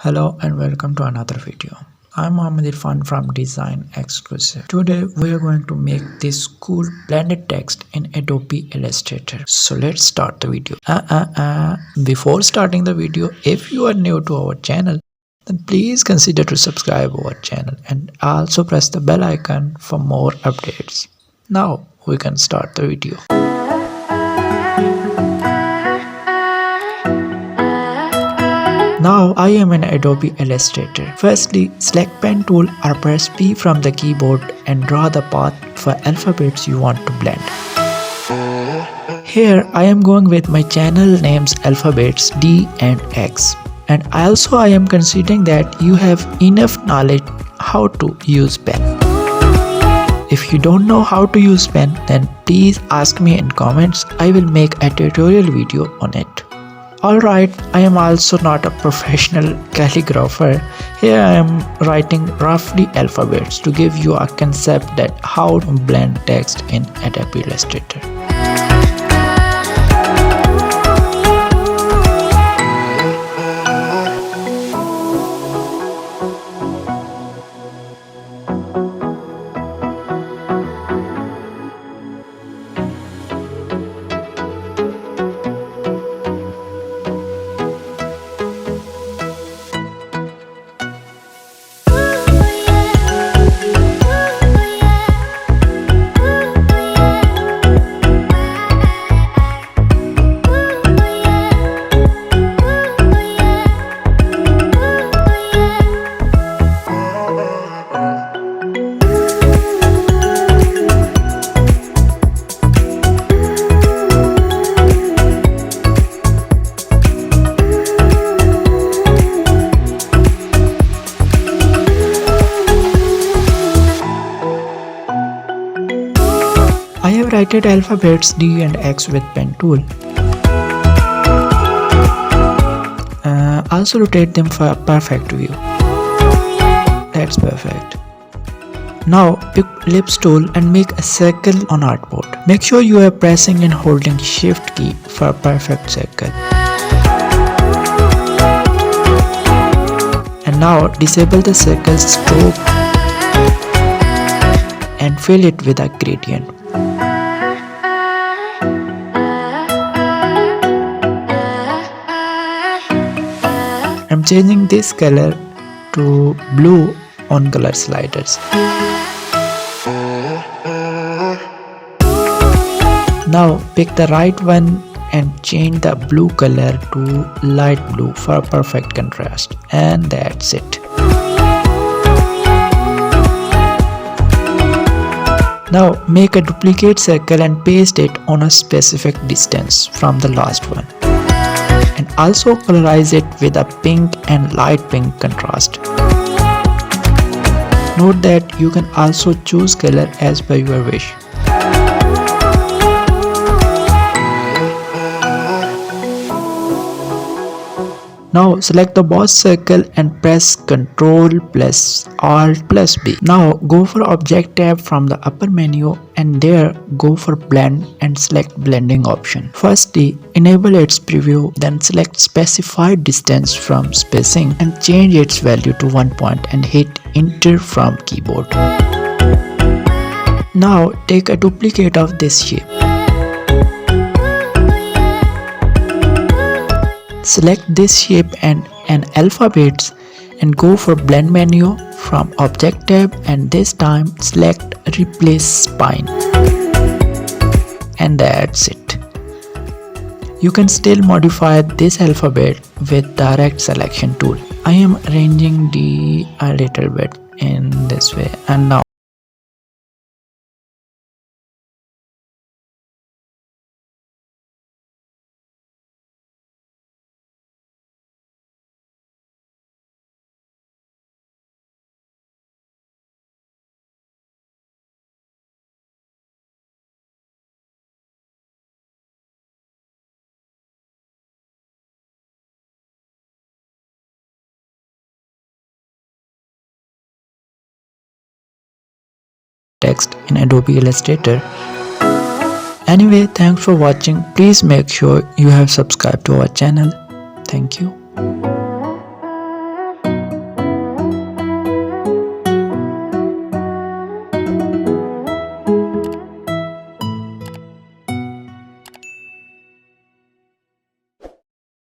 Hello and welcome to another video. I'm Mohammed Irfan from Design Exclusive. Today we are going to make this cool blended text in Adobe Illustrator. So let's start the video. Before starting the video, if you are new to our channel, then please consider to subscribe our channel and also press the bell icon for more updates. Now we can start the video. Now I am in Adobe Illustrator. Firstly, select pen tool or press P from the keyboard and draw the path for alphabets you want to blend. Here I am going with my channel names alphabets D and X. And also I am considering that you have enough knowledge how to use pen. If you don't know how to use pen, then please ask me in comments. I will make a tutorial video on it. Alright, I am also not a professional calligrapher. Here I am writing roughly alphabets to give you a concept that how to blend text in Adobe Illustrator. I have written alphabets D and X with pen tool. Also rotate them for a perfect view. That's perfect. Now pick ellipse tool and make a circle on artboard. Make sure you are pressing and holding shift key for a perfect circle. And now disable the circle stroke and fill it with a gradient. I'm changing this color to blue on color sliders. Now pick the right one and change the blue color to light blue for a perfect contrast. And that's it. Now make a duplicate circle and paste it on a specific distance from the last one. And also colorize it with a pink and light pink contrast. Note that you can also choose color as per your wish. Now select the boss circle and press Ctrl plus Alt plus B. Now go for Object tab from the upper menu and there go for Blend and select Blending option. Firstly, enable its preview, then select Specified Distance from Spacing and change its value to 1 point and hit Enter from keyboard. Now take a duplicate of this shape. Select this shape and an alphabets and go for blend menu from object tab and this time select replace spine. And that's it. You can still modify this alphabet with direct selection tool. I am arranging the a little bit in this way and now text in Adobe Illustrator. Anyway, thanks for watching. Please make sure you have subscribed to our channel. Thank you.